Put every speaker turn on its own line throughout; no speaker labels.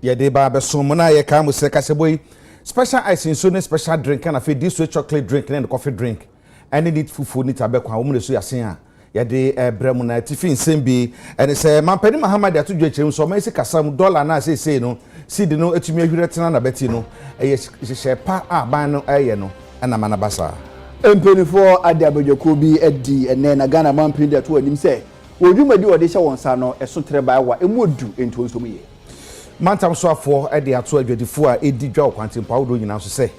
Yeah, they ba besomona ye ka musre kaseboy special ice in so special drink and afi this way chocolate drink and coffee drink. Any need fufu need abekwa wo so yasen a ye de bremu na tifi nsem bi and say mampani Muhammad atu dwechem so man kasam dollar na say no seed no etumi ahwire tena na beti no eye hye pa aban no eye no na manabasa
empenifo ade abodwako bi edi ene na Ghana mampani de to anim say odwumadi ode hye wonsa no eso treba wa emodu ento nso ye
mantam so afo e de ato adwadifo a edi dwa okwantempa wodo nyina so se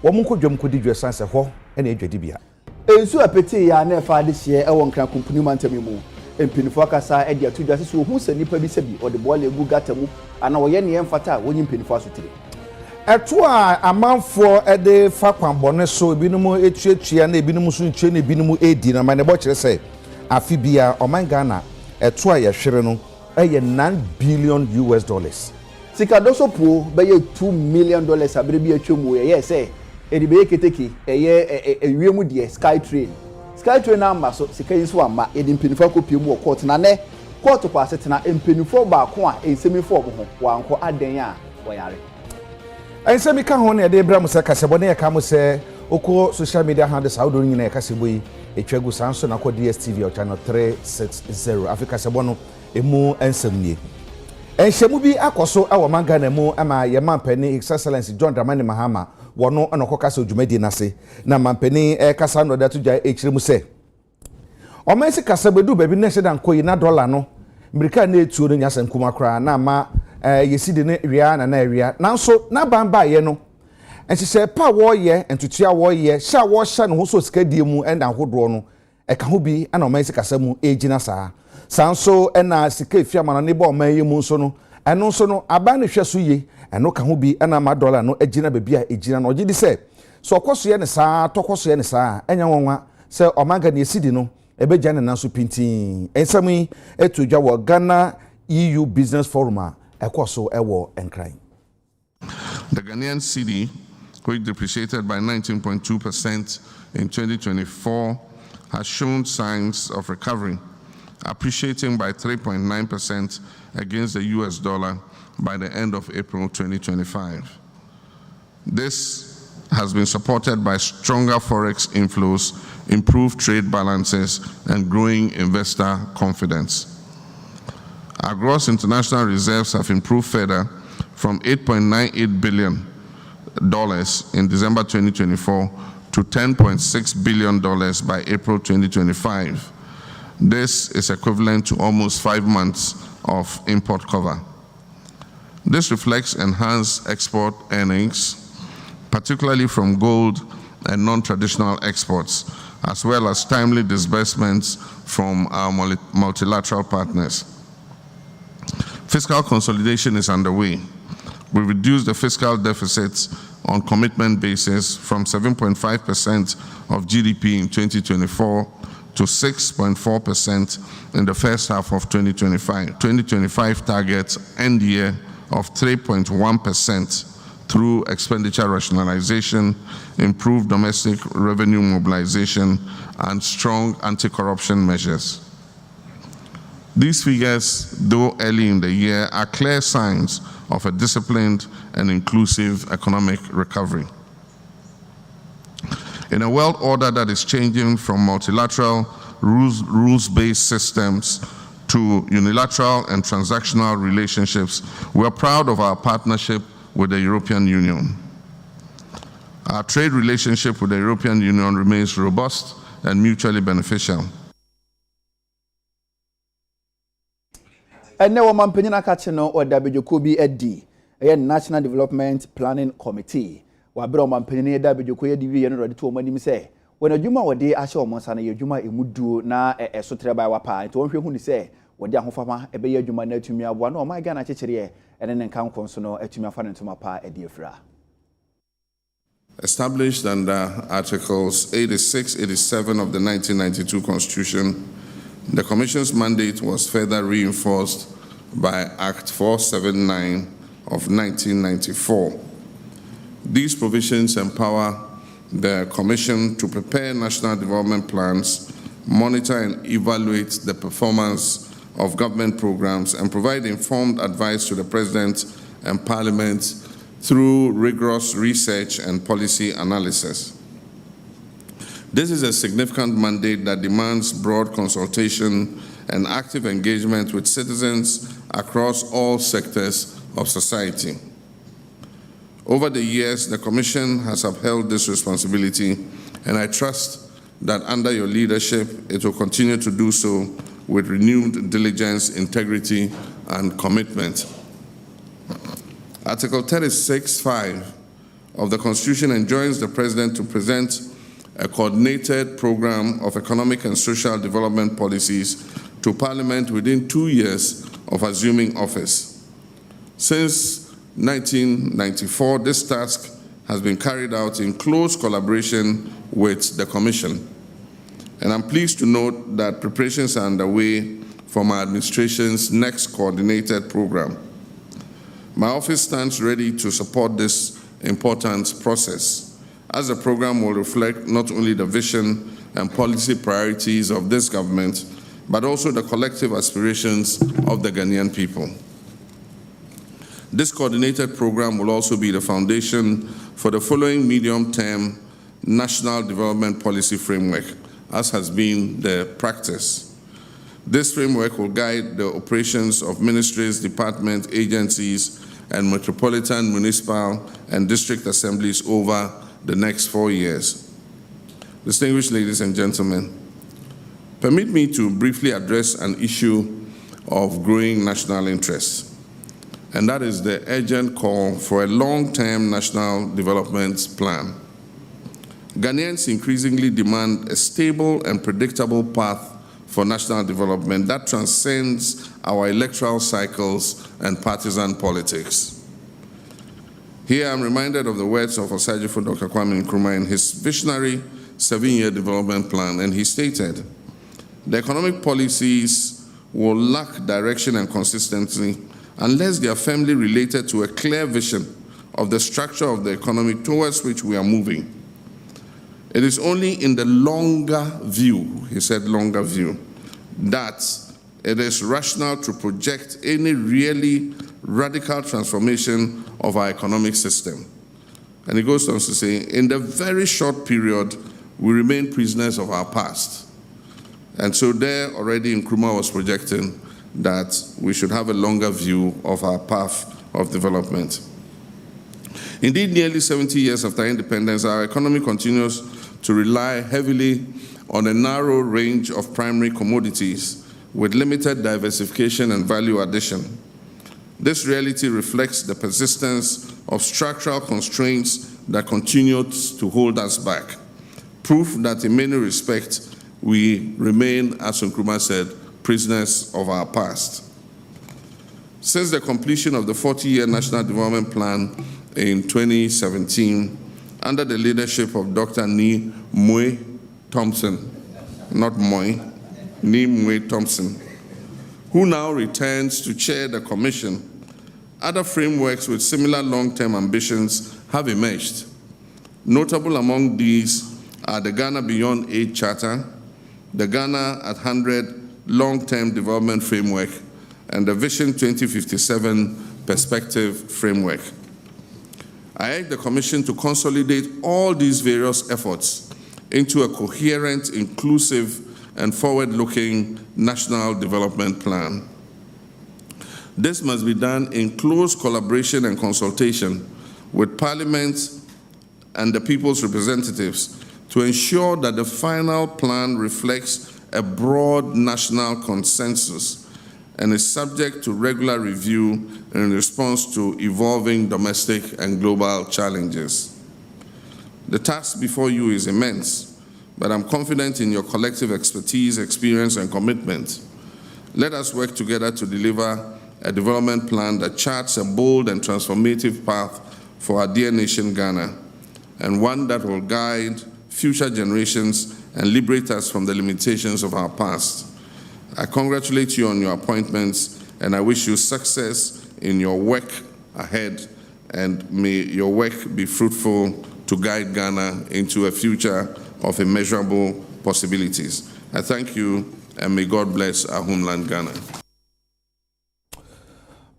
wo munko dwam kodi dwa sanse ho e na adwadi bia
ensu apeti ya na fa de hye e won kran kompuni mantam mu empinifo akasa e de ato dwa se ohun se nipa bi se bi ode bola egu gata mu ana wo ye ne mfata wonyi empinifo asotire
eto a amanfo e de fa kwanbone so ebinumu etuatua na ebinumu so ntue na ebinumu edi na mane bo kire se afi bia oman Ghana eto a ye hwere no $9 billion.
Sika doso po be $2 million abere bi atwemu ye say e di be keteki ewiemu de Skytrain na amba so sika yiso ama e di mpinifo kopie mu court na ne court kwa setena mpinifo ba ko a ensemifo obo ho wanko aden a woyare
ensemi ka ho na e de bra mu se kasebo na ye ka mu se oko social media handles awdo nyina ye kasebo yi etwagu sanso na ko DSTV o channel 360 Africa sebo no emu ensemnie enhyemu bi akoso awo mangana mu ama ye mampani His Excellency John Dramani Mahama wono anokoka se odwumadi nase na mampani kasa no datu gya ekire mu se o mensi kasa bedu baby na hye dan koyi na dollar no America na etuo no nyasem kuma kra na ma yesidi ne wia na wia nanso na bamba ye no enhye pa wo ye entutua wo ye sha wo sha no so sika die mu enda hodo no eka ho bi ana o mensi kasa mu ejina saa sanso ena sika fiamana ne bo man yemu so no eno so no aban ne hweso ye eno ka ho bi ena ma dollar no agina be bia agina no gidi se so okoso ye ne saa tokoso ye ne saa enya wonwa se omanga ne esidi no ebeja ne nanso pintin ensami etudwa wo Ghana EU Business Forum ekoso ewo enkran.
The Ghanaian cedi, which depreciated by 19.2% in 2024, has shown signs of recovery, appreciating by 3.9% against the US dollar by the end of April 2025. This has been supported by stronger forex inflows, improved trade balances, and growing investor confidence. Our gross international reserves have improved further from $8.98 billion in December 2024 to $10.6 billion by April 2025. This is equivalent to almost 5 months of import cover. This reflects enhanced export earnings, particularly from gold and non-traditional exports, as well as timely disbursements from our multilateral partners. Fiscal consolidation is underway. We reduced the fiscal deficits on commitment basis from 7.5% of GDP in 2024 to 6.4% in the first half of 2025. 2025 targets end year of 3.1% through expenditure rationalization, improved domestic revenue mobilization, and strong anti-corruption measures. These figures, though early in the year, are clear signs of a disciplined and inclusive economic recovery. In a world order that is changing from multilateral, rules-based systems to unilateral and transactional relationships, we are proud of our partnership with the European Union. Our trade relationship with the European Union remains robust and mutually beneficial.
Ene wo mampanyina akache no odabedwoko bi edi National Development Planning Committee wa bere wo mampanyina edabedwoko ye di wi no rode to omanim se wona adwuma wode ahye omonsa na ye adwuma emuduo na esotre bai wa pa nti wonhwe hu ni se wode ahofama ebe ye adwuma na atumi aboa na o man Ghana chekere ene ne nkan konso no atumi afa ne ntoma pa edi afra.
Established under Articles 86, 87 of the 1992 Constitution, the Commission's mandate was further reinforced by Act 479 of 1994. These provisions empower the Commission to prepare national development plans, monitor and evaluate the performance of government programs, and provide informed advice to the President and Parliament through rigorous research and policy analysis. This is a significant mandate that demands broad consultation and active engagement with citizens across all sectors of society. Over the years, the Commission has upheld this responsibility, and I trust that under your leadership, it will continue to do so with renewed diligence, integrity, and commitment. Article 36(5) of the Constitution enjoins the President to present a coordinated program of economic and social development policies to Parliament within 2 years of assuming office. Since 1994, this task has been carried out in close collaboration with the Commission. And I'm pleased to note that preparations are underway for my administration's next coordinated program. My office stands ready to support this important process, as the program will reflect not only the vision and policy priorities of this government, but also the collective aspirations of the Ghanaian people. This coordinated program will also be the foundation for the following medium-term national development policy framework, as has been the practice. This framework will guide the operations of ministries, departments, agencies, and metropolitan, municipal, and district assemblies over the next 4 years. Distinguished ladies and gentlemen, permit me to briefly address an issue of growing national interest, and that is the urgent call for a long-term national development plan. Ghanaians increasingly demand a stable and predictable path for national development that transcends our electoral cycles and partisan politics. Here I'm reminded of the words of Osajifo Dr. Kwame Nkrumah in his visionary 7-year development plan, and he stated, "The economic policies will lack direction and consistency unless they are firmly related to a clear vision of the structure of the economy towards which we are moving. It is only in the longer view," he said longer view, "that it is rational to project any really radical transformation of our economic system." And he goes on to say, "In the very short period, we remain prisoners of our past." And so there already Nkrumah was projecting that we should have a longer view of our path of development. Indeed, nearly 70 years after independence, our economy continues to rely heavily on a narrow range of primary commodities with limited diversification and value addition. This reality reflects the persistence of structural constraints that continue to hold us back, proof that in many respects we remain, as Nkrumah said, prisoners of our past. Since the completion of the 40-year National Development Plan in 2017, under the leadership of Dr. Nee Mue Thompson, not Moy, Nee Mue Thompson, who now returns to chair the Commission, other frameworks with similar long-term ambitions have emerged. Notable among these are the Ghana Beyond Aid Charter, the Ghana at 100 Long-Term Development Framework, and the Vision 2057 Perspective Framework. I urge the Commission to consolidate all these various efforts into a coherent, inclusive, and forward-looking national development plan. This must be done in close collaboration and consultation with Parliament and the people's representatives to ensure that the final plan reflects a broad national consensus and is subject to regular review in response to evolving domestic and global challenges. The task before you is immense, but I'm confident in your collective expertise, experience, and commitment. Let us work together to deliver a development plan that charts a bold and transformative path for our dear nation, Ghana, and one that will guide future generations and liberate us from the limitations of our past. I congratulate you on your appointments, and I wish you success in your work ahead, and may your work be fruitful to guide Ghana into a future of immeasurable possibilities. I thank you, and may God bless our homeland, Ghana.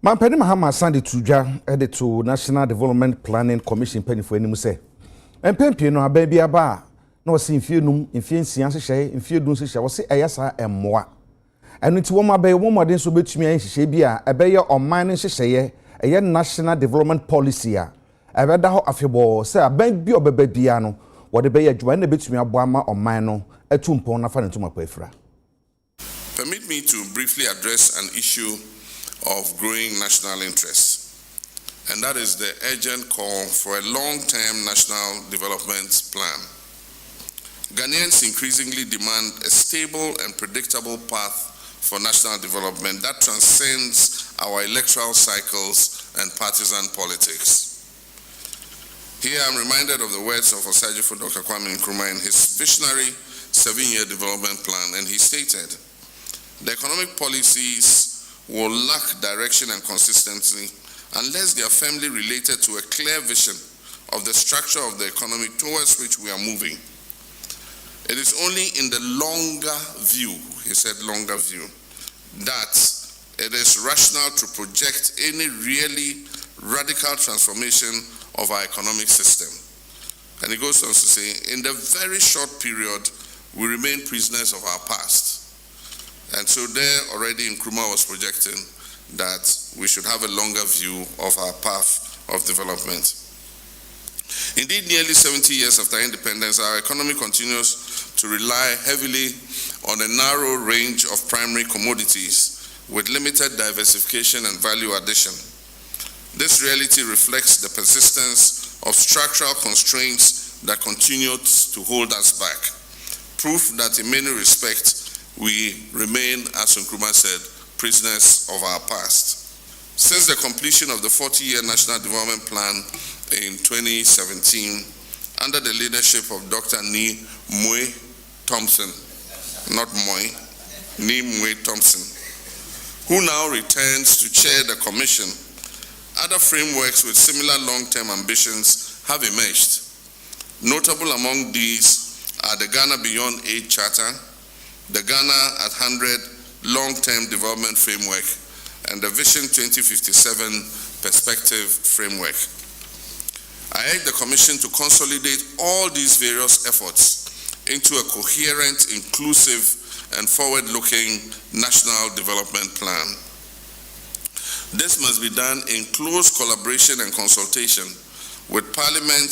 Mampani Mahama Sandy Tuja headed to National Development Planning Commission penny for any say. And Pempy no baby aba no see few num in fiancé shay in few dun shall say ayasa and moi. And it's one bay one than so between me and Shabia, a bayer or mining shay, a young national development policy. I read the of your ball, say a baby or baby piano, what the bayer joined the between a Bama or Mino, a tumpon of an to my pefra.
Permit me to briefly address an issue of growing national interest, and that is the urgent call for a long-term national development plan. Ghanaians increasingly demand a stable and predictable path for national development that transcends our electoral cycles and partisan politics. Here I'm reminded of the words of Osajifo Dr. Kwame Nkrumah in his visionary 7-year development plan, and he stated, "The economic policies will lack direction and consistency unless they are firmly related to a clear vision of the structure of the economy towards which we are moving. It is only in the longer view," he said longer view, "that it is rational to project any really radical transformation of our economic system." And he goes on to say, "In the very short period, we remain prisoners of our past." And so there already Nkrumah was projecting that we should have a longer view of our path of development. Indeed, nearly 70 years after independence, our economy continues to rely heavily on a narrow range of primary commodities with limited diversification and value addition. This reality reflects the persistence of structural constraints that continue to hold us back. Proof that in many respects, we remain, as Nkrumah said, prisoners of our past. Since the completion of the 40-year National Development Plan in 2017, under the leadership of Dr. Ni Mwe Thompson, not Moy, Ni Mwe Thompson, who now returns to chair the commission, other frameworks with similar long-term ambitions have emerged. Notable among these are the Ghana Beyond Aid Charter, the Ghana at 100 Long-Term Development Framework, and the Vision 2057 Perspective Framework. I urge the Commission to consolidate all these various efforts into a coherent, inclusive, and forward-looking national development plan. This must be done in close collaboration and consultation with Parliament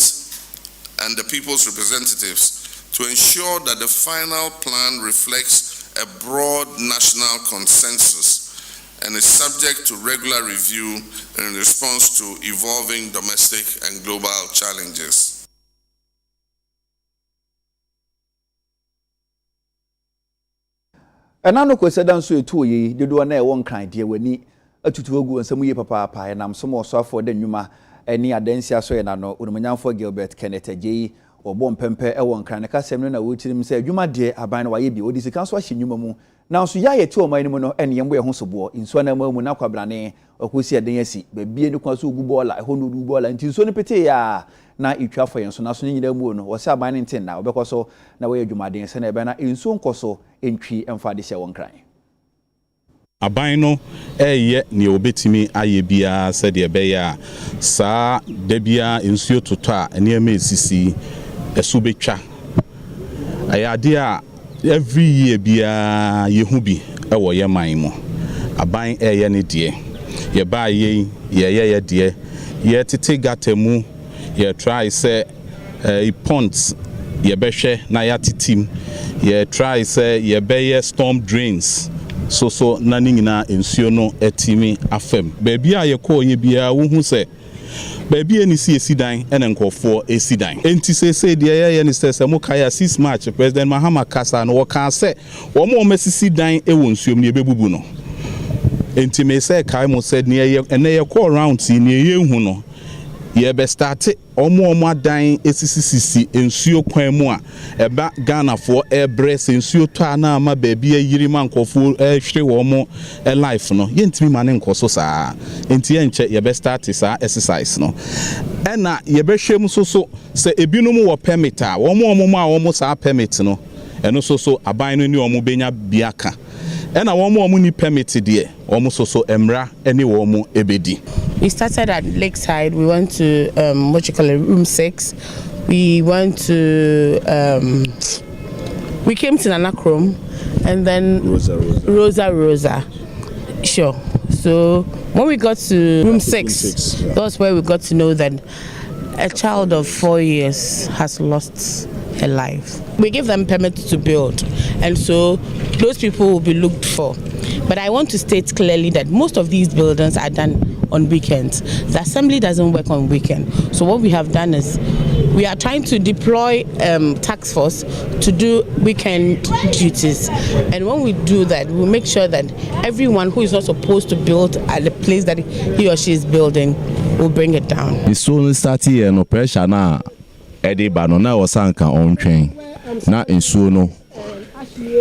and the people's representatives to ensure that the final plan reflects a broad national consensus and is subject to regular review in response to evolving domestic and global challenges.
Enano kweseda nso etu yi dedo na e won kan de wani atutu ogu nsam yi papa pa enam so mo so afọ de nnwuma eni adansia so enano onumanyamfo Gilbert Kenneth Ajeyi obo mpempe e won kan ne kasem no na wochirim se adwuma de aban no waye bi odi sika so ahye nnwuma mu na nso ya yeti o man mu no ene yembo ye ho sobo nso na mamu na kwabrane okosi eden asi babie ne kwa so ogu bola e ho no du bola nti nso ne pete ya na itwa fo yenso na so nyina mu no wo se aban ne ntin na obekoso na waye adwuma den se na ebe na nso nkoso entwi emfa de hye won kran
aban no eye ne obetimi aye bia se de ebe ya sa da bia nsuo toto a ene ma esisi esu betwa ayade a every year bia yehu bi ewo ye man mu aban eye ne de ye ba ye ye de ye tete gatemu ye try say ponds ye behwe na ya titim ye try say ye be storm drains so na nyina ensuo no etimi afem baabi a ye ko ye bia wo hu say baabi eni si esidan ene nkofo esidan enti se de ye ne se mo kaya 6 March President Mahama kasa no woka se wo mo mesisi dan e wo nsuom ne bebubu no enti me se kai mo said ne ye ene ye call round si ne ye hu no ye be start omo adan esisisi ensuo kwan mu a eba Ghana for airbress ensuo to ana ma baabi ayiri ma nkofo hwere wo mo life no ye ntimi ma ne nkoso saa enti ye nche ye be start saa exercise no ena ye be hwem so se ebinum wo permit a wo mo saa permit no eno so aban no ni omo benya biaka ɛna wɔn ni permit deɛ wɔn so emra ɛne wɔn ebedi.
We started at Lakeside. We went to room 6. We went to we came to Nanakrom, and then Rosa. Sure. So when we got to room 6, that's where we got to know that a child of 4 years has lost her life. We give them permits to build, and so those people will be looked for. But I want to state clearly that most of these buildings are done on weekends. The assembly doesn't work on weekend. So what we have done is we are trying to deploy task force to do weekend duties. And when we do that, we make sure that everyone who is not supposed to build at the place that he or she is building will bring it down.
The soon started no pressure na Eddie Banona was sanka on train. Na in no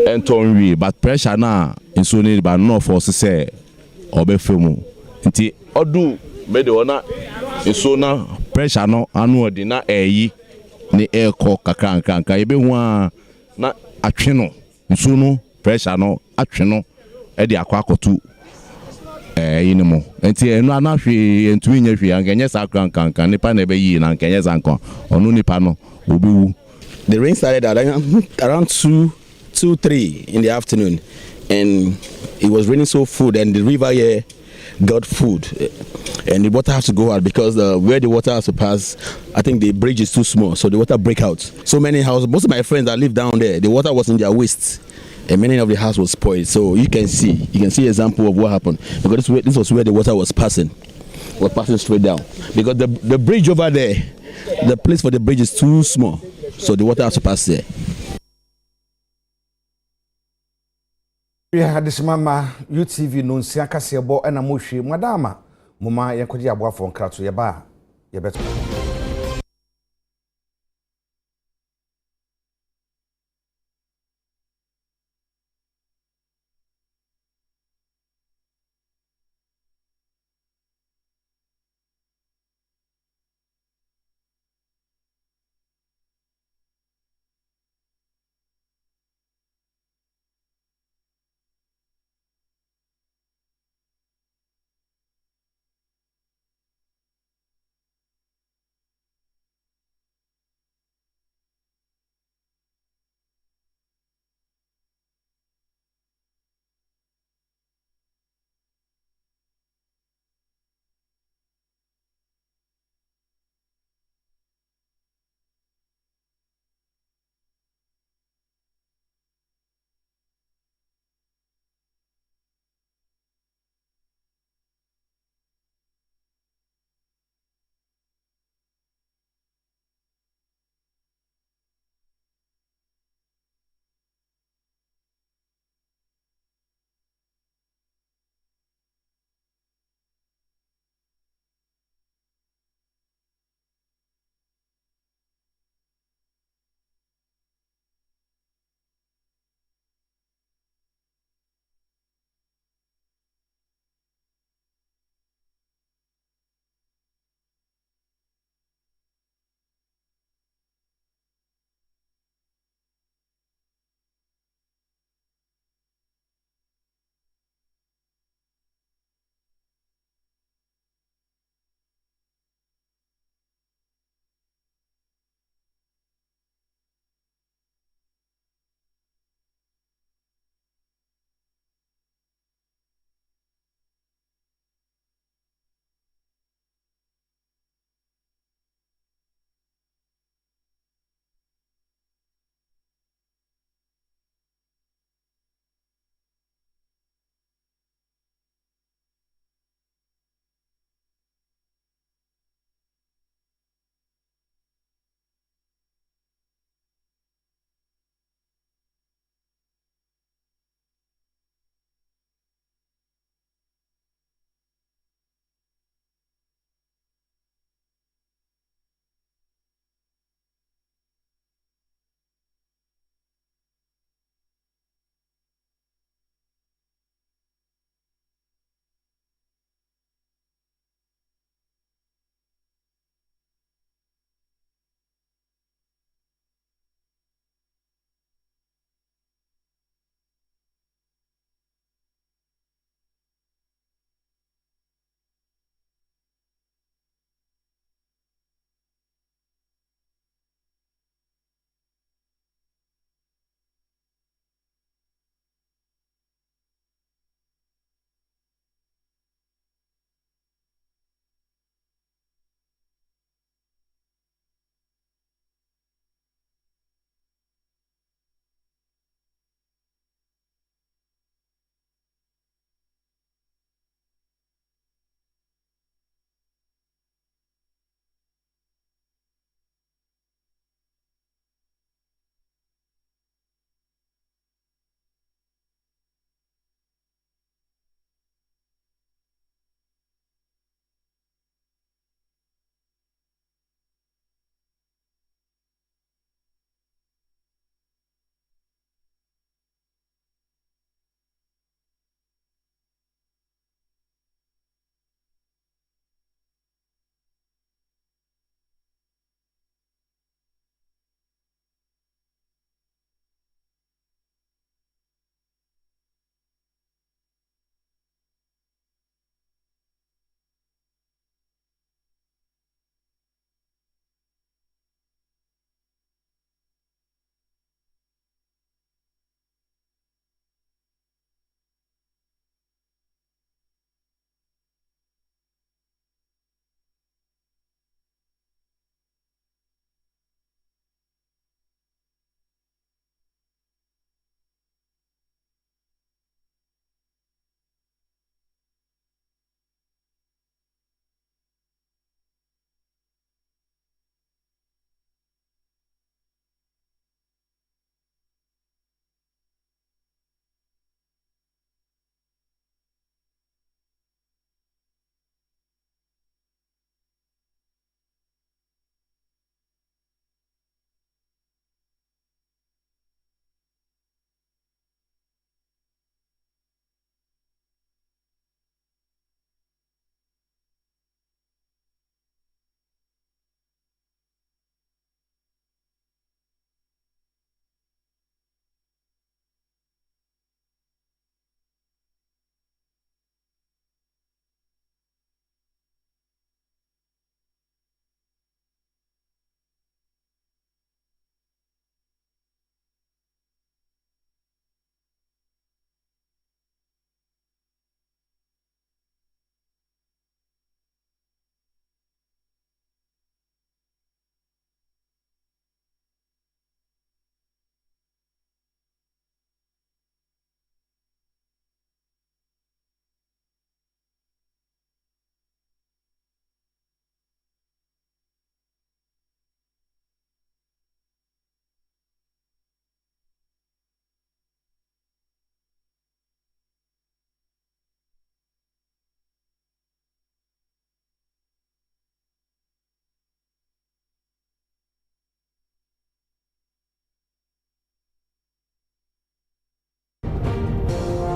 entonwi, but pressure na in soon but no force say obefemu. Nti odu mede ona in na pressure no anu odi na eyi ni eko kakrankanka ebe hu a na atwe no nso no pressure no atwe no e de akwakotu yinimo enti enu anahwe entumi nya hwe angenye sakrankanka nipa na ebe yi na angenye zanko onu nipa no obiwu.
The rain started around 2-3 in the afternoon, and it was raining so full, and the river here got food, and the water has to go out because where the water has to pass, I think the bridge is too small, so the water break out. So many houses, most of my friends that live down there, the water was in their waist, and many of the house was spoiled. So you can see example of what happened, because this was where the water was passing straight down, because the bridge over there, the place for the bridge is too small, so the water has to pass there.
We had this mama UTV no nsia kasebo na mohwe madama mama yenkodi aboafo nkrato ye ba ye beto.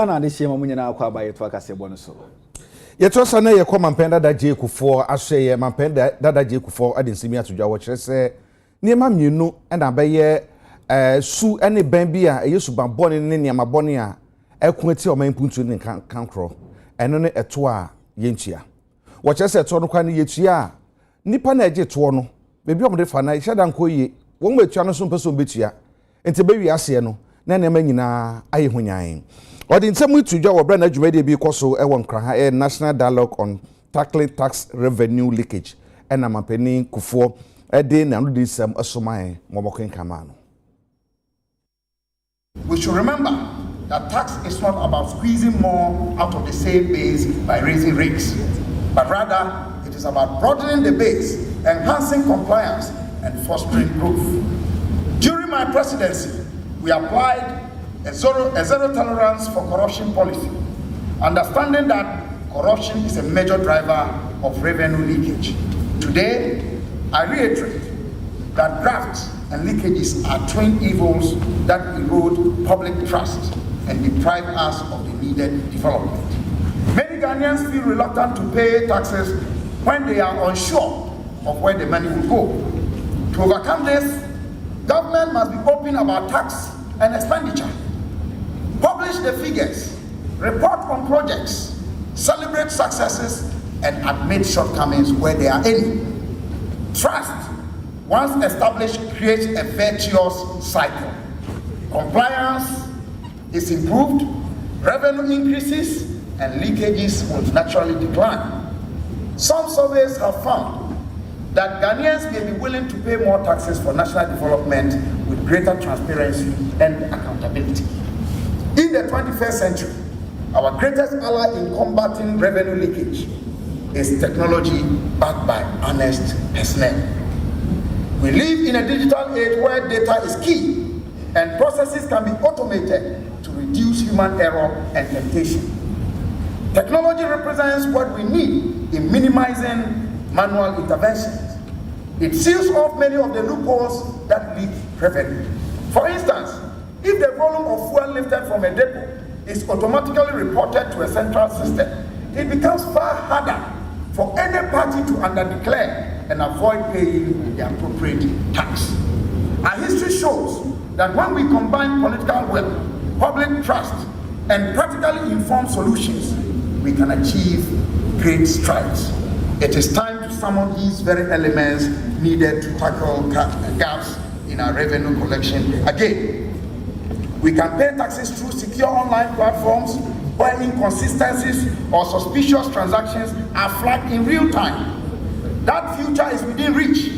Ghana de shema munya na akwa abaye to akase bo no so.
Yeto sa na ye kwa mampenda da je kufuo ahwe ye mampenda da je kufuo ade nsimi atodwa wo kire se niema mienu na abaye su ene ban bi a yesu ban bone ne niema bone a ekun ati o man puntu ne kankro eno ne eto a yentua wo kire se eto no kwa ne yetua nipa na eje to no bebi omde fa na ihada nko ye wo metua no so mpeso betua enti be wi ase no na niema nyina aye hunyan Odi nsemu itudwa wo bra na dwumade bi koso e won kra ha National Dialogue on Tackling Tax Revenue Leakage na mampeni kufuo e de na no disem asoman momoken kamano.
We should remember that tax is not about squeezing more out of the same base by raising rates, but rather it is about broadening the base, enhancing compliance and fostering growth. During my presidency, we applied a zero tolerance for corruption policy, understanding that corruption is a major driver of revenue leakage. Today, I reiterate that graft and leakages are twin evils that erode public trust and deprive us of the needed development. Many Ghanaians feel reluctant to pay taxes when they are unsure of where the money will go. To overcome this, government must be open about tax and expenditure. Publish the figures, report on projects, celebrate successes, and admit shortcomings where there are any. Trust, once established, creates a virtuous cycle. Compliance is improved, revenue increases, and leakages will naturally decline. Some surveys have found that Ghanaians may be willing to pay more taxes for national development with greater transparency and accountability. In the 21st century, our greatest ally in combating revenue leakage is technology backed by honest personnel. We live in a digital age where data is key and processes can be automated to reduce human error and temptation. Technology represents what we need in minimizing manual interventions. It seals off many of the loopholes that leak revenue. For instance, if the volume of fuel lifted from a depot is automatically reported to a central system, it becomes far harder for any party to underdeclare and avoid paying the appropriate tax. Our history shows that when we combine political will, public trust, and practically informed solutions, we can achieve great strides. It is time to summon these very elements needed to tackle gaps in our revenue collection again. We can pay taxes through secure online platforms where inconsistencies or suspicious transactions are flagged in real time. That future is within reach,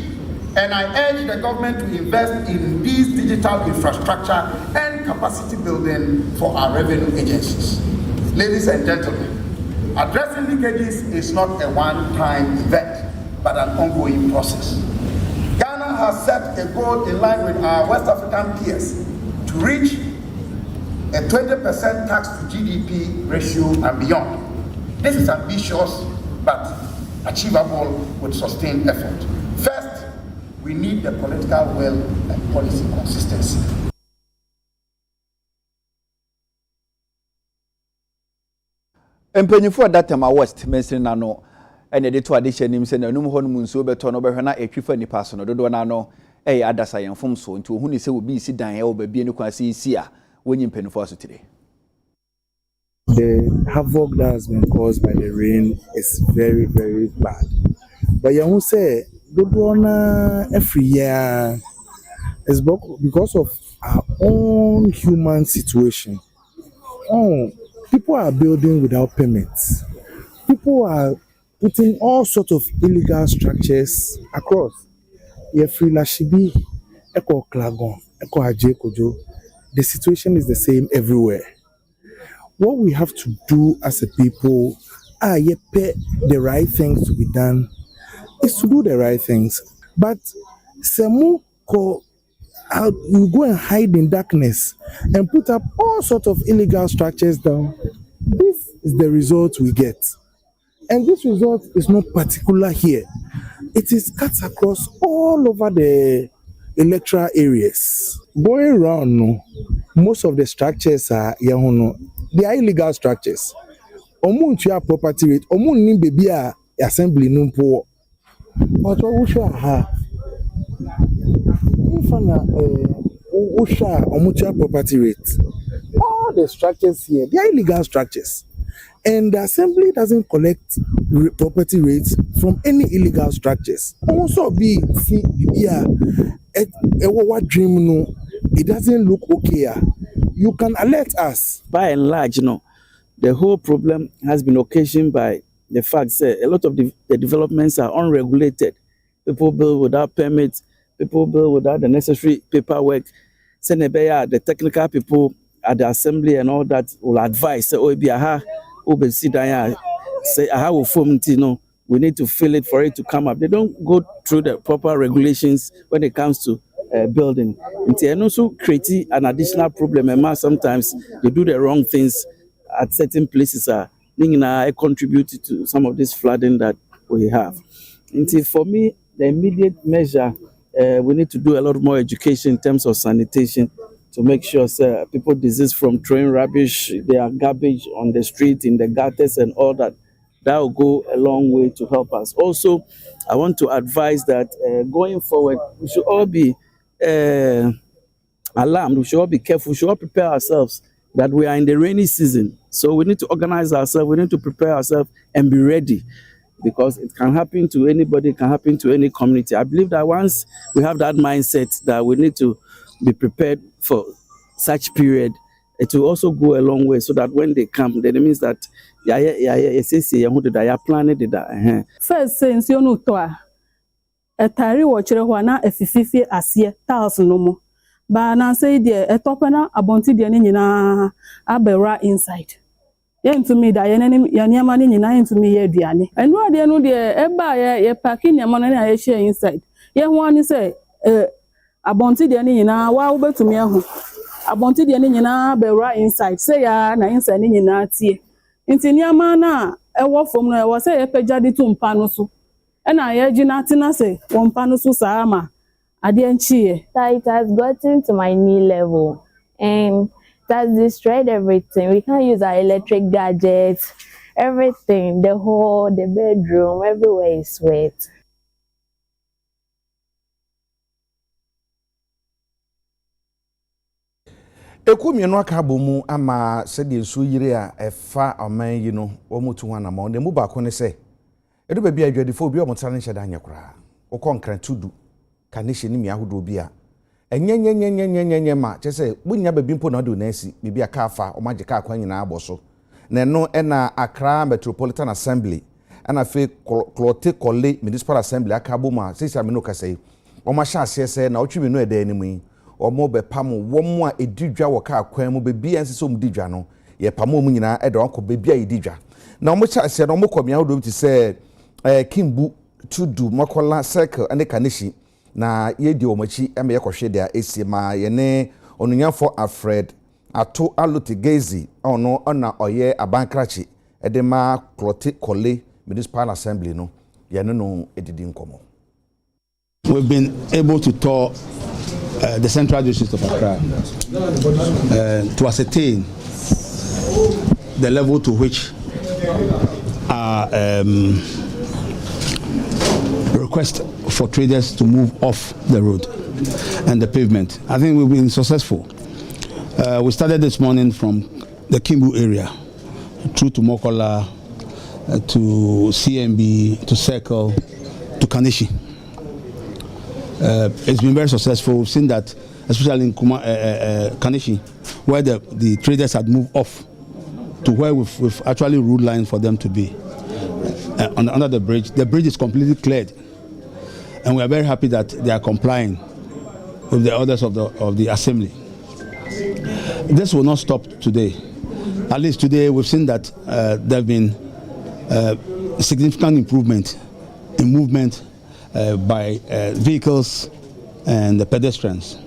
and I urge the government to invest in these digital infrastructure and capacity building for our revenue agencies. Ladies and gentlemen, addressing leakages is not a one-time event, but an ongoing process. Ghana has set a goal in line with our West African peers to reach a 20% tax to GDP ratio and beyond. This is ambitious, but achievable with sustained effort. First, we need the political will and policy consistency.
Mpanyinfo datama West mensin na no ene de to adehye nim se na num ho num nsuo beto no behwe na etwifa nipa so no dodo na no adasa yemfom so nti ohuni se obi si dan e obabie ne kwase isi a wonyi mpanyinfo so tire.
The havoc that has been caused by the rain is very, very bad. But you won't say dodo na every year is because of our own human situation. People are building without permits. People are putting all sorts of illegal structures across. Lashibi, Eko Klagon, Eko Aje Kojo. The situation is the same everywhere. What we have to do as a people, the right things to be done, is to do the right things. But you go and hide in darkness and put up all sorts of illegal structures down. This is the result we get. And this result is not particular here. It is cut across all over the electoral areas. Going around, most of the structures are they are illegal structures. Omuntua property rate, omun baby a assembly numpo. But what we ha? Infana Usha omutua property rate. All the structures here, they are illegal structures. And the assembly doesn't collect property rates from any illegal structures. Also, what dream no, it doesn't look okay. You can alert us.
By and large, the whole problem has been occasioned by the fact that a lot of the developments are unregulated. People build without permits, people build without the necessary paperwork. The technical people at the assembly and all that will advise, say, we need to fill it for it to come up. They don't go through the proper regulations when it comes to building. And also create an additional problem. And sometimes they do the wrong things at certain places. Contribute to some of this flooding that we have. And for me, the immediate measure, we need to do a lot more education in terms of sanitation to make sure people desist from throwing rubbish, their garbage on the street, in the gutters and all that. That will go a long way to help us. Also, I want to advise that going forward, we should all be alarmed. We should all be careful. We should all prepare ourselves that we are in the rainy season. So we need to organize ourselves. We need to prepare ourselves and be ready, because it can happen to anybody, it can happen to any community. I believe that once we have that mindset that we need to be prepared for such period, it will also go a long way, so that when they come, then it means that
first, since you know to a tari watcher wana a fifi as ye 1,000 no more. But now say dear a topana a bounty the nina abera inside. Yen to me that your money in to me here, Diani. And what they know dear eba ye packing your money I share inside. Ye one say a bounty the nina wow bet to me a bounty the nina abera inside. Say ya na inside nina tea. Intinyama na ewo from no was say pejadi to mpano so. And I urge say one pano so sama. It
has gotten to my knee level and it has destroyed everything. We can't use our electric gadgets, everything, the hall, the bedroom, everywhere is wet.
Ekumienu akabo mu ama sedi nsu yire a efa aman yi no omutu wana ma ne mu ba ko ne se edu ba bia adwadifo obi omutara nhyeda anyakura okonkran tudu kanishe ni mi ahodo bi a enyenyenyenyenyenyenye ma chese bunya babi mpo na do na asi bibi aka afa omaje ka akwa nyina aboso na no na Accra Metropolitan Assembly ana fe Clote Kole Municipal Assembly aka boma sisa me no kasai oma sha ase na otwe me no eda ani mu omo be pam wo a edidwa wo ka akwan mu bebi ense so mu didwa no ye pam mu nyina eda onko bebi a edidwa na omo sha ase na omo komia ahodo bi se Kimbu Tudu Makola Circle ane Kanishi na yedi omachi eme yekohwe dia esi ma ye ne onunyafo Alfred Ato Alutigezi ono ona oye abankrachi edema Clote Kole Municipal Assembly no ye no edidi nkomo.
We've been able to tour the Central District of Accra to ascertain the level to which our request for traders to move off the road and the pavement. I think we've been successful. We started this morning from the Kimbu area through to Mokola, to CMB, to Circle, to Kanishi. It's been very successful. We've seen that, especially in Kanishi, where the traders had moved off to where we've actually ruled lines for them to be. Under the bridge is completely cleared, and we are very happy that they are complying with the orders of the assembly. This will not stop today. At least today we've seen that there have been significant improvement in movement by vehicles and the pedestrians,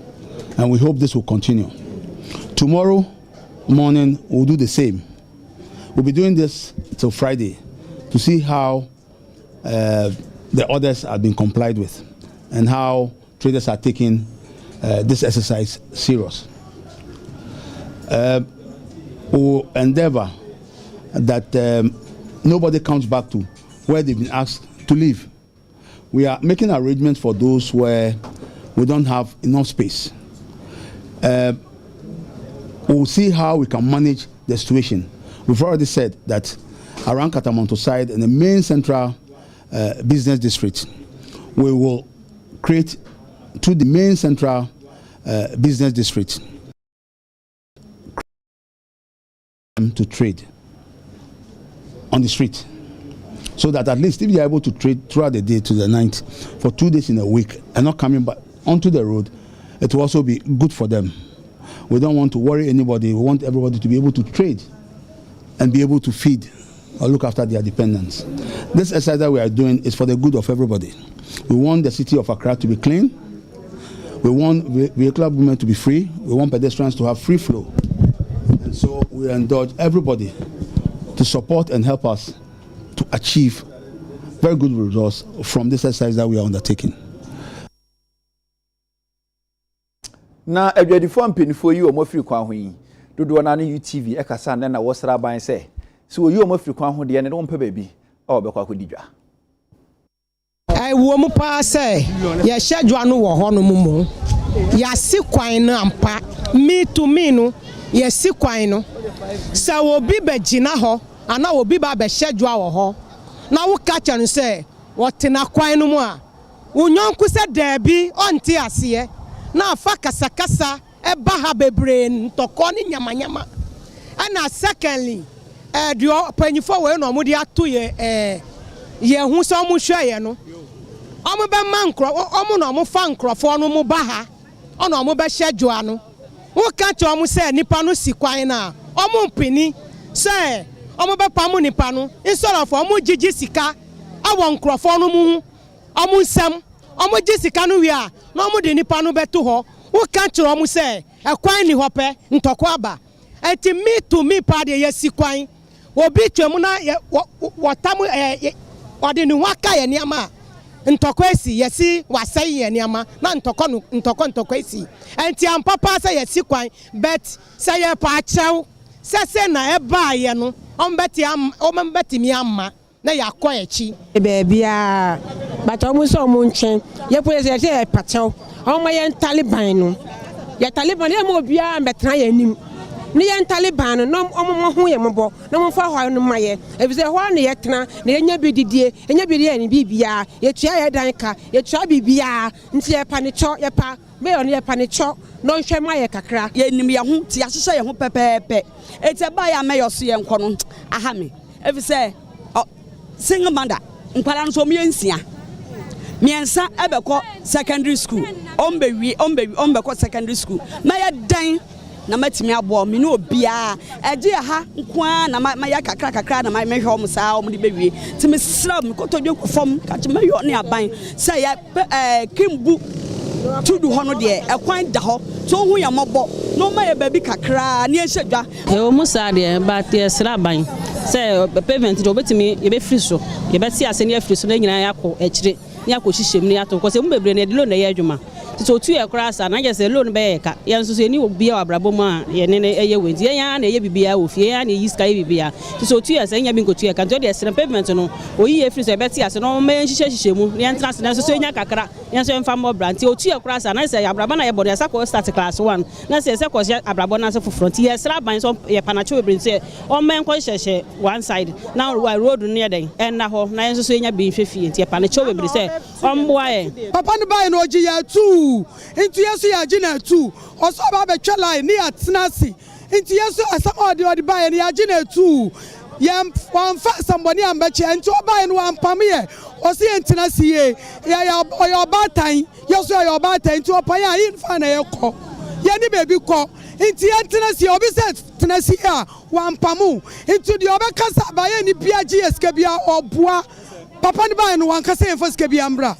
and we hope this will continue. Tomorrow morning we'll do the same. We'll be doing this till Friday to see how the orders are being complied with and how traders are taking this exercise serious. we will endeavor that nobody comes back to where they've been asked to live. We are making arrangements for those where we don't have enough space. We'll see how we can manage the situation. We've already said that around Katamanto side in the main central business district, we will create to the main central business district to trade on the street, so that at least if they are able to trade throughout the day to the night for 2 days in a week and not coming back onto the road, it will also be good for them. We don't want to worry anybody. We want everybody to be able to trade and be able to feed or look after their dependents. This exercise that we are doing is for the good of everybody. We want the city of Accra to be clean. We want vehicular movement to be free. We want pedestrians to have free flow. And so we indulge everybody to support and help us to achieve very good results from this exercise that we are undertaking.
Na adwadifo mpenifo yi omofiri kwan ho yi dodo na UTV ekasa na wosra ban se so yi omofiri kwan ho de ne wompa baabi obekwa akodidwa
ai wo mu pa se ye schedule no wo ho no mu ya si kwan na ampa me to me no ye si kwan no sa obi begina ho ana obi ba be schedule wo ho na wo ka che no se wo tena kwan no mu a unyonku se daabi onti ase na afa kasakasa eba ha bebre ntoko ni nyamanyama ana secondly dio panyifo we no mudi ato ye hu so mu hweye no omo be mankro omo no mo fa nkrofo no mo ba ha ono mo be schedule no wo ka che omo se nipa no si kwan na omo mpini se omo be pamu nipa no insoro of omo gigi sika awo nkrofo no mu omo nsam omo jisika no wi a na omo de nipa no beto ho wo ka kire omo se ekwan ni hope ntoko aba enti me to me pa de yesi kwan obi twemu na wotam ode ni waka ye niama ntoko esi yesi wasai ye niama na ntoko esi enti ampapa se yesi kwan but se ye pa chew se na eba ye no ombeti mi amma na yakọ echi bebia bata omu so omu nchen ye police ye pacho omo ye Taliban no ye Taliban ye mo bia mbetena ye nim ni ye Taliban no omo ho ye mbo na mo fa hwa no maye ebize hwa na ye tena na ye nya bididie enya bidie ni bibia ye tua ye dan ka ye tua bibia nti ye pa ne cho ye pa me on ye pa ne cho no hwe maye kakra
ye nim ye ho ti ahyehyɛ ye ho pepepe ete ba ya me yo so ye nkɔ no aha me ebize single mother nkwala nso miensia miensa ebekọ secondary school ombekọ secondary school maya dan na matimi abo me no obia eje ha nkoa na maya kakra na mehwe om saa om de bewie ti me sra me kotodwe fom ka ti mayo ne aban say ya kimbu tudu ho no de ekwan da ho so hu ya mobo no maye baby kakra ne ehedwa
e o musa de ba te sra ban say payment do betimi ye be free so ye be ti ase ne free so na nyina yakọ ekire ne yakọ hihiem ne yato ko se mu bebre ne de lo na ye adwuma so tu ye kra sa na je se loan be ye ka ye nso so ni obi a abrabo mu a ye ne ye wenti ye ya na ye bibia wo fie ya na ye sky bibia so tu ye se nya bi nkotu ye ka to de se payment no oyi ye free so ye be ti ase no me hihye mu ne entra se na so nya kakra ye so emfa mo brand ti o tu ye kra sa na se abrabo na ye bo ya sa ko start class 1 na se ko abrabo na se for front ye sra ban so ye panacho we se o men ko hyehyɛ one side now road near den and na ho na enso so nya bi hwefie nti ye panacho we se omboa ye
papa ne bai no oji ya tu into yesu ya gina tu oso ba be twela ni atnasi into yesu asama odi bai ni ya gina tu yam wan fa somebody am be che into bai no wan pam ye osi atnasi ye ya oyo batan yesu oyo batan into opan ya yin fa na ye ko ye ni baby ko into atnasi obi se atnasi ya wan pamu into di obe kasa ba ye ni bia GSK bia oboa papa ne bai no wan kasa ye foske bia mbra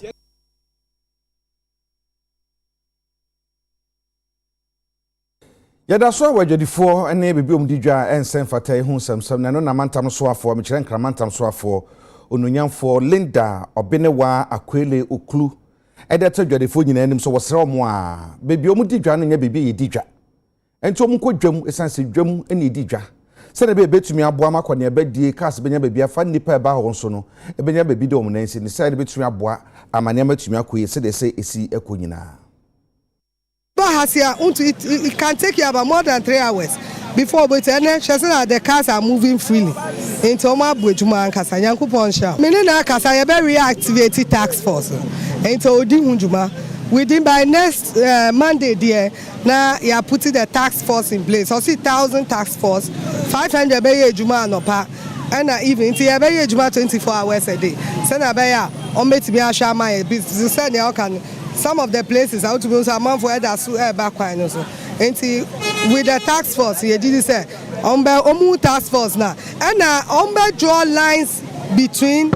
yada so wajadifo ene bibiom didwa ensen fata hu samsam na no na mantam so afo me kire nkra mantam so afo ononyamfo Linda Obenewa Akwele Oklu edeta dwadifo nyina anim so wosere omo a bibiom didwa no nya bibi ye didwa enti omu ko dwam esanse dwam ene didwa sɛ be betumi aboa makɔ ne ebedie cars benya be bia fa nipa eba ho nso no ebenya be bi de om nansi ne sɛ de betumi aboa amane amatumi akoye sɛ de sɛ esi ekonyina.
Bahasia, it can take you about more than 3 hours before we tell that the cars are moving freely. Into Oma Bujuma and Kasanyanku Ponsha. Menina Kasaya reactivate task force. Into Odi Hunjuma. Within by next Monday, dear, now you are putting the task force in place. So 1,000 task force, 500 Baye Juma no pa, and even to Baye Juma 24 hours a day. Send a Baya, on me to be a shama business. Send you can. Some of the places out to be a month for others back and also. And with the task force, you did say, Omu task force now. And draw lines between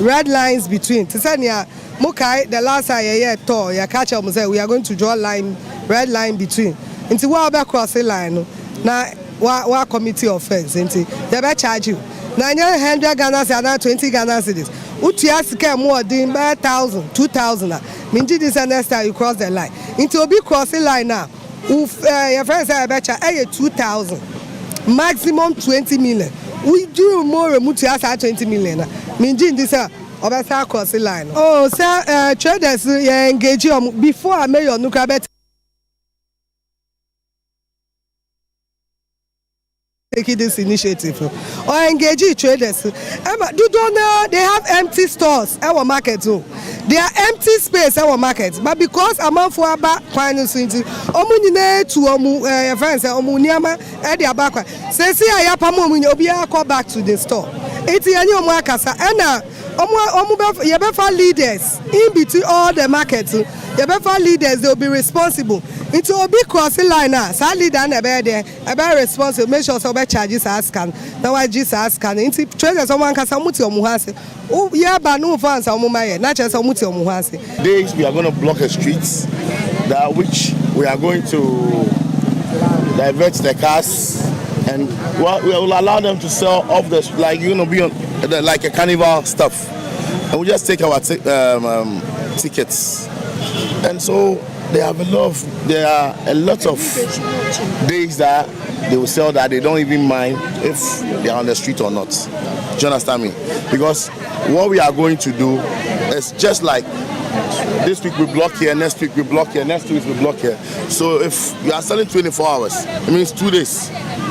red lines between. Tisania Mukai, the last year tour, you catch up and say we are going to draw red line between. Into what about crossing line? Now, what committee offense? Into they better charge you. 900 Ghana and 20 Ghana cedis. Utias came more than 1,000, 2,000. Minji this next time you cross the line. Into a big crossing line now. Your friends say I betcha 2,000. Maximum 20 million. We do more Mutias at 20 million. Minji this over crossing line. Oh, sir, traders engage you before I made your nuka bet. Taking this initiative or engage traders. Do know they have empty stores our market too. They are empty space our market, but because amount for about finance into omunine to omu friends omuniama e dia back say see ayapa mo obi call back to the store. Eti any omu akasa na omu ye be for leaders in between all the markets. You better leaders, they will be responsible. Into a big crossing line now. So leader na be there, be responsible. Make sure so be charges askan. Now I just askan. Into traders someone can samuti omuhase. Oh yeah, but no fans omumaye. Not just samuti omuhase.
Days we are going to block the streets, that which we are going to divert the cars, and we will allow them to sell off the like be on like a carnival stuff, and we just take our tickets. And so there are a lot of days that they will sell that they don't even mind if they are on the street or not. Do you understand me? Because what we are going to do is just like this week we block here, next week we block here, next week we block here. So if you are selling 24 hours, it means 2 days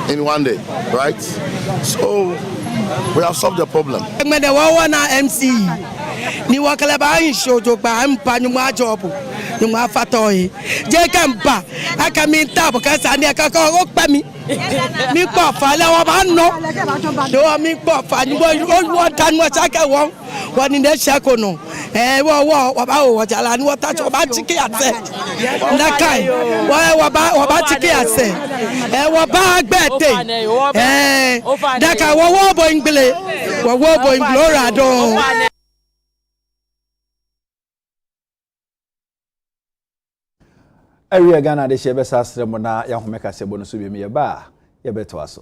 in 1 day, right? So we have solved the problem.
Ni wakala ba insho to ba ampa ni ma job ni ma fatoi je kampa aka mi tap ka sa ni aka ko pa mi po fa la wa ba no do mi po fa ni wo tan mo sa ka wo ni de sha ko no wo ba wo jala ni wo ta cho ba chiki ase na kai wo ba chiki ase wo ba gbete da ka wo bo ingle wo bo inglora do.
Area Ghana de shebe sastre mo na ya homeka sebo no so bi me ba ye beto aso.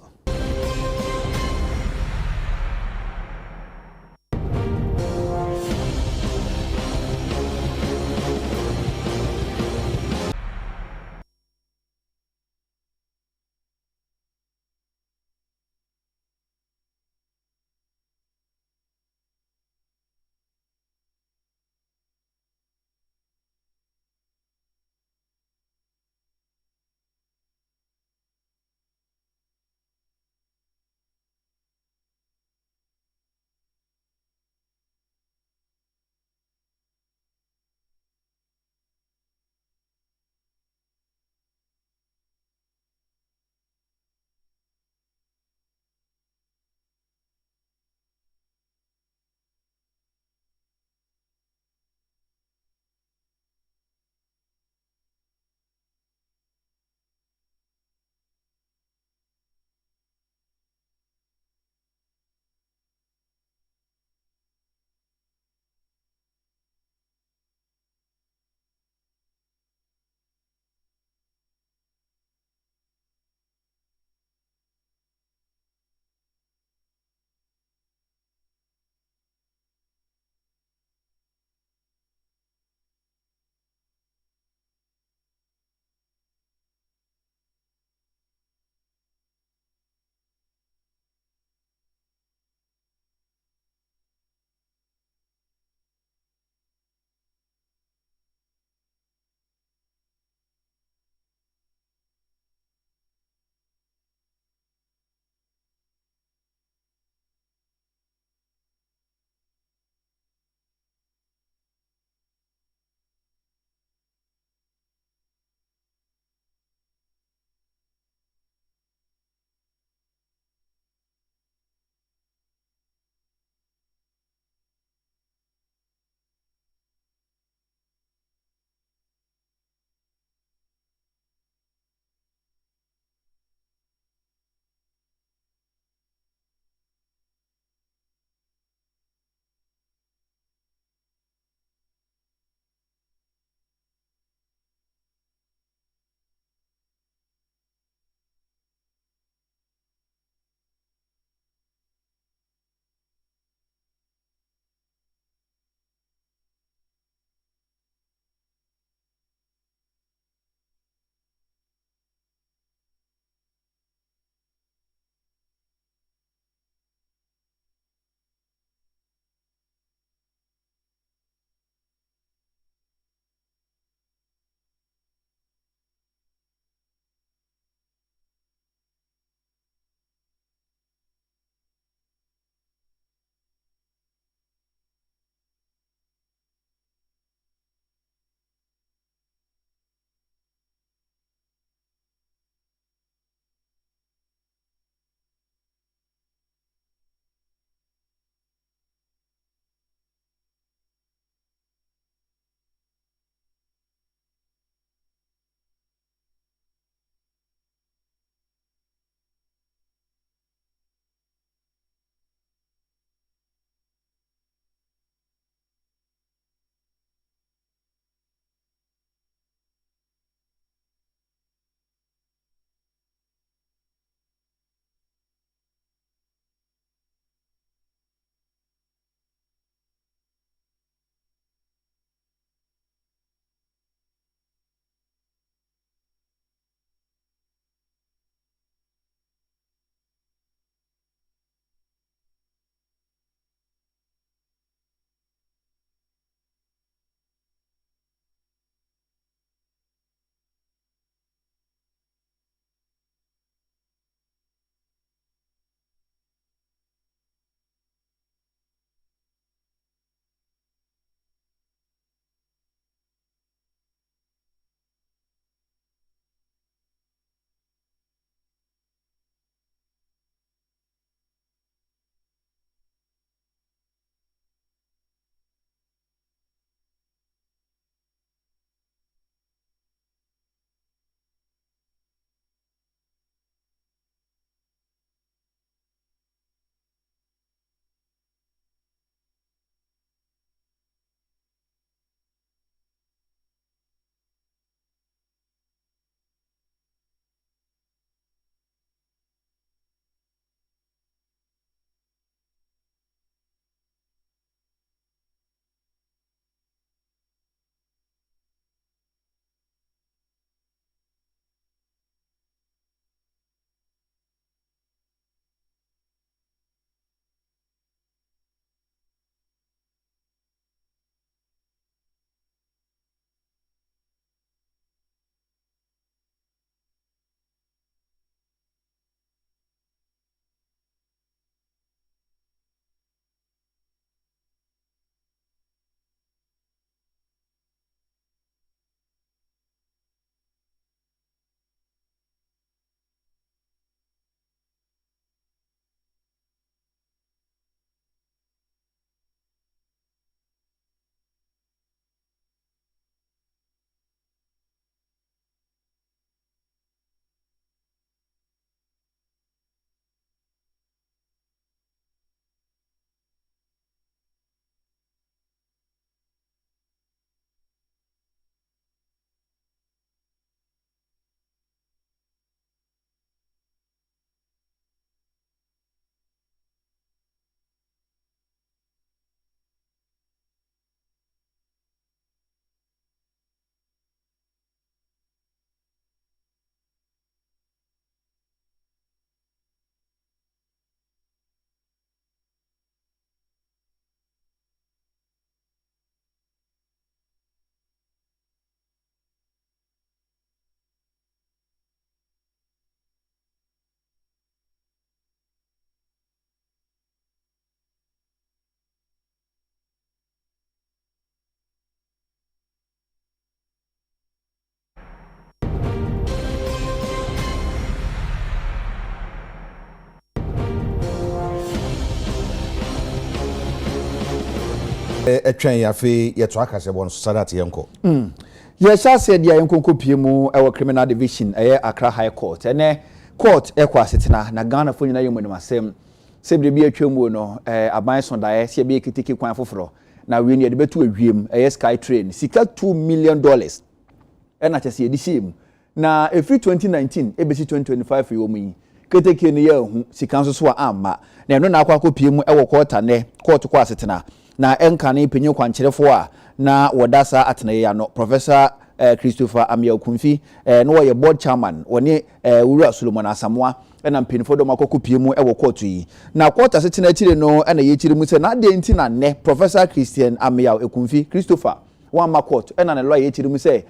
Etwen yafe yeto akasebo no sadat yenko.
Yesha said ya yenko pie mu e criminal division Accra High Court. Ene court ekwa setena na Ghana fo nyina yemu asem. Sebre bi atwemu no aban so dae se bi ekitiki kwan foforo na we ne de betu awiem Sky Train sika $2 million na chese edishim na every 2019 ebesi 2025 yomu yi keteke ne ya hu sika nso so amma na eno na akwa kopie mu ewo quarter ne court kwa setena na enka ne penye kwankyerefo a na wodasa atena ya no Professor Christopher Amiakunfi no wo ye board chairman woni Wura Solomon Asamoah na mpenifo do makokopie mu ewo court yi na court asetena chire no na ye chire mu se na de nti na ne Professor Christian Amiakunfi Christopher one ma court na ne lawyer ye chire mu se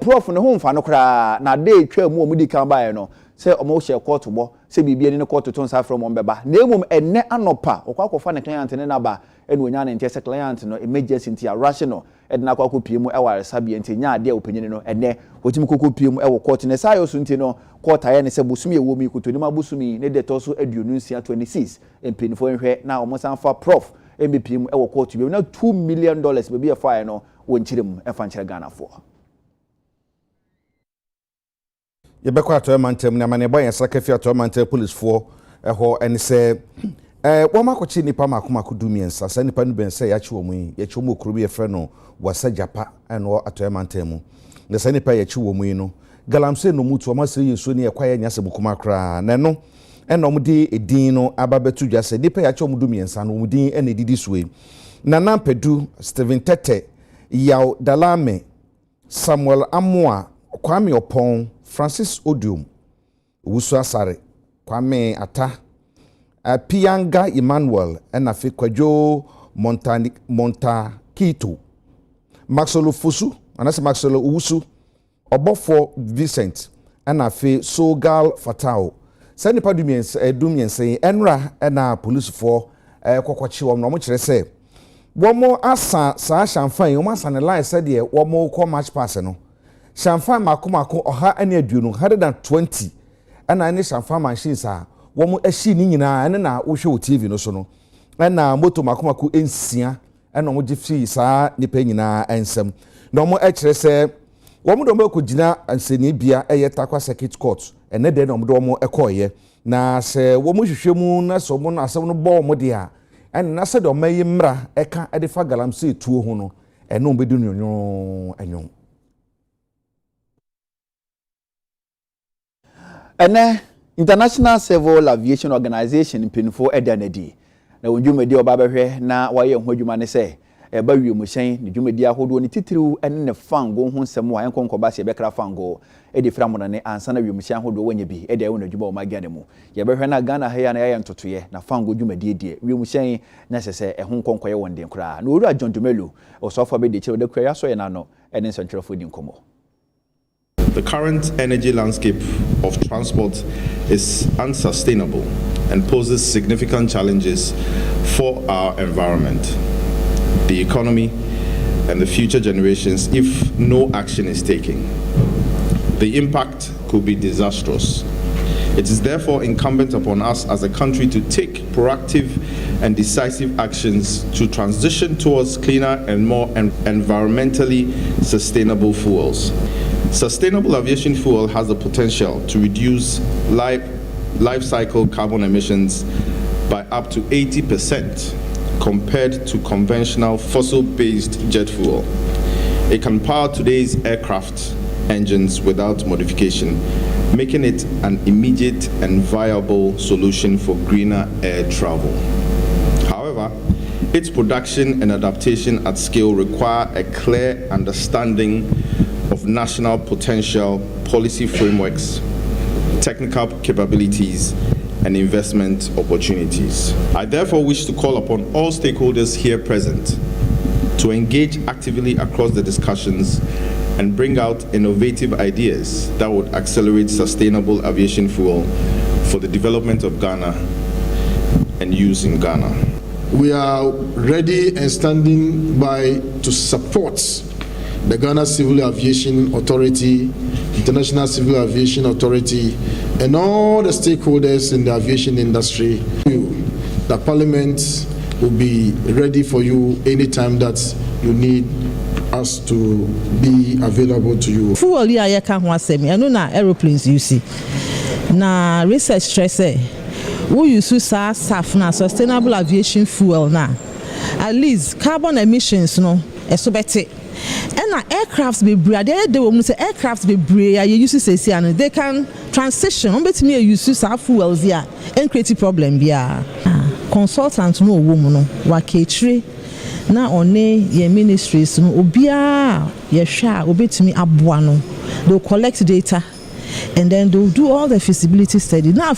prof no ho mfa no kra na de twa mu omudi kan bae no se omo hye court bo se bibia ni court to nsa from ombeba na emum enne anopa okwakofa ne client ne na ba enu onya ne ntese client no emergency nti a rational edna akokopie mu eware sabia nti nya ade opanyini no enne otimi kokopie mu ewo court ne sayo so nti no court aye ne se busumi ewo mi kotoni ma busumi ne de to so aduonu nsia 26 empinfo nhwe na omo sanfa prof mbpie mu ewo court bi na $2 million bebi e fa no wonchirem efa nchire Ghana for
yebekwa to mantem na mane boy ensakafi to mantem police for ho ene se wamakochi nipa makomako dumiensa sa nipa nu bense ya chi womu ya chi womu okuru bi efre no wasa japa eno ato mantem mu na sa nipa ya chi womu yi no galamse no mutu o masiri yeso ne yakwa nyase bukuma kra na no eno mudi edin no ababetu dwase nipa ya chi womu dumiensa no mudin ene didi suwe na nampedu Steven Tete Yaw Dalame Samuel Amoa Kwame Opon Francis Odium Wusu Asare Kwame Ata Pianga Emmanuel na fe Kwadwo Montakito Maxolo Fusu anase Maxolo Uwusu Obofo Vincent na fe Sogal Fatao sani pa dumiense enra na police for kokwachi wom no mo kire se womo asa sa champagne womo asa ne line said ye womo ko match pass no champagne makomako oha ane aduonu 120 ana ne champagne machines a womo ahyi ni nyina ane na wo hwe TV no so no na moto makomako ensia ene womo je fi sa nipa nyina ensem na womo ekire se womo do mako gina anseni bia eye takwa circuit court ene de na womo do womo ekoye na se womo hwehwemu na so mo na asem no bo mo de a ene na se do mayi mra eka ede fa galamse tuo ho no ene obedu nyonyo anyon
ene International Civil Aviation Organization pinfo edanedi na wonjumedi oba behwe na waye ho adwuma ne se eba wiemhyen ne dwumedi ahodo ne titiriw ene ne fango ho nsem wa enkonkoba se bekra fango edi framo ne ansa na wiemhyen ahodo wanya bi edi ayo na dwuma o magane mu ye behwe na Ghana ha ya na ya ntotoye na fango dwumedi edie wiemhyen na sese ehon konkoye wonde nkura na oru John Dumelu osofo be de kire de kura so ye na no ene nsontrefo di nkomo.
The current energy landscape of transport is unsustainable and poses significant challenges for our environment, the economy, and the future generations if no action is taken. The impact could be disastrous. It is therefore incumbent upon us as a country to take proactive and decisive actions to transition towards cleaner and more environmentally sustainable fuels. Sustainable aviation fuel has the potential to reduce life cycle carbon emissions by up to 80% compared to conventional fossil-based jet fuel. It can power today's aircraft engines without modification, making it an immediate and viable solution for greener air travel. However, its production and adaptation at scale require a clear understanding of national potential, policy frameworks, technical capabilities, and investment opportunities. I therefore wish to call upon all stakeholders here present to engage actively across the discussions and bring out innovative ideas that would accelerate sustainable aviation fuel for the development of Ghana and use in Ghana.
We are ready and standing by to support the Ghana Civil Aviation Authority, International Civil Aviation Authority, and all the stakeholders in the aviation industry. The Parliament will be ready for you anytime that you need us to be available to you.
Fuel ya ya ka ho asem ya no na aeroplanes you see. Na research stress we use SAF na sustainable aviation fuel na at least carbon emissions no so better. And na aircrafts be brave they will say aircrafts be brave you use say and they can transition on betimi use SAF fuels here and create problem bia. Consultant no woman no wa ketire na one ye ministries no obia ye hwa obetumi aboa no they collect data and then they'll do all the feasibility study now.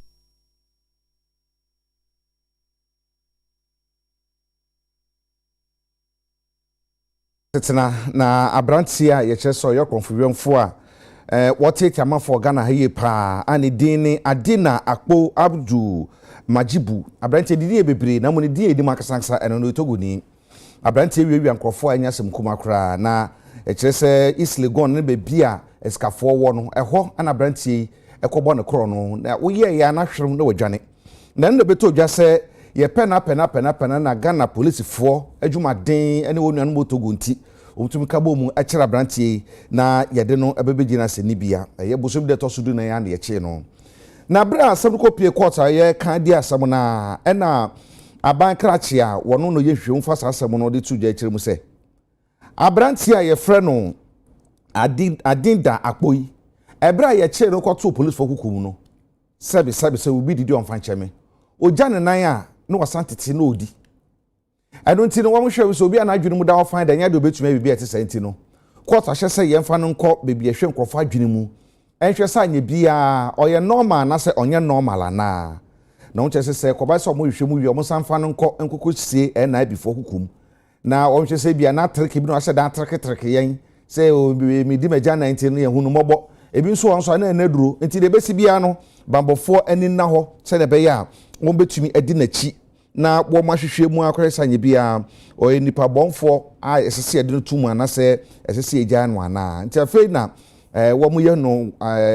Na abrantia ye cheso yo konfuwemfo a what take am for Ghana haye pa ani dini adina akpo abdu majibu abrantia didi bebre na mo ne die di makasansa eno no toguni abrantia wiwi ankrofo anya sem kuma kra na echese islegon ne bebia eskafo wo no eho ana abrantia ekobo ne kro no na wo ye ya na hwem na wadwane na ne beto dwa se ye pena na Ghana police fo adwumaden ene wo nuanu motogunti omtumi kabo mu akira abrantie na yede no ebebegina se nibia ye bosom de tosudu na ya na ye che no na bra asem ko pie court ye kan di asem na ena aban krachi a wono no ye hwem fa asem no de tu gya akire mu se abrantie ye frɛ no adinda akpoi ebra ye che no kwato police fo kukum no sabi se obi didi on fan cheme oja ne nan a no wasantete no odi I don't think one share so be an adwene mu da find anya de obetuma bibia ete senti no court ahye se ye mfa no nkɔ bebia hwe nkrɔfo adwene mu enhwe sa anya bia oye normal na se onye normal ana na won chese se kɔba se omo hwe mu wi omo sanfa no nkɔ nkokosie na before hukum na won hwe se bia na treke bi no ahye da treke yen se mi di meja 19 no ye hunu mɔbɔ ebi nso won so na duro enti de besi bia no bambofo ani na hɔ se de be ya won betumi adi na chi na wo mahwehwe mu akwesa nye bia o nipa bonfo a esese ede no tumu ana se esese egya no ana nti afei na wo mu ye no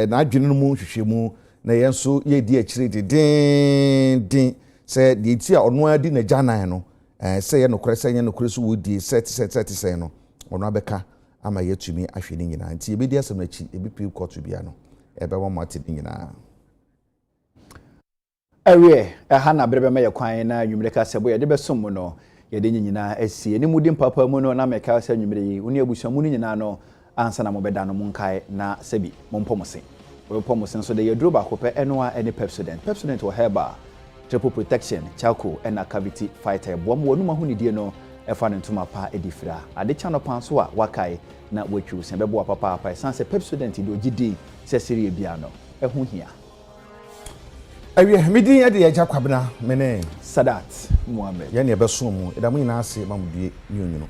na adwene no mu hwehwe mu na yenso ye di akire din se di ti a ono adi na gyanan no se ye no kwesa nye no kweso wo di set no ono abeka ama yetumi ahwe ni nyina nti ebedi asem na chi ebi pe court bia no ebe wo mate ni nyina
Ewe na brebe me yakwan na nwumreka sebo ye de besom no ye de nyina asie ni mudi mpapa mu no na meka sa nwumre yi uni abusuamu ni nyina no ansa na mobeda no munkae na sebi mompomose we so de ye dro ba kopɛ eno a any pepsodent or herba triple protection charcoal and cavity fighter boam wonu ma huni die no efa ne ntoma pa edifira ade cha no pan so a wakae na watwu se bebo papa papa sanse pepsodent do gidi se serie bia no ehu hia
Awie midi ya de ya kwabena mene
Sadat Muhammad
ya ne beso mu edamu nyina ase mamudie ni onyuno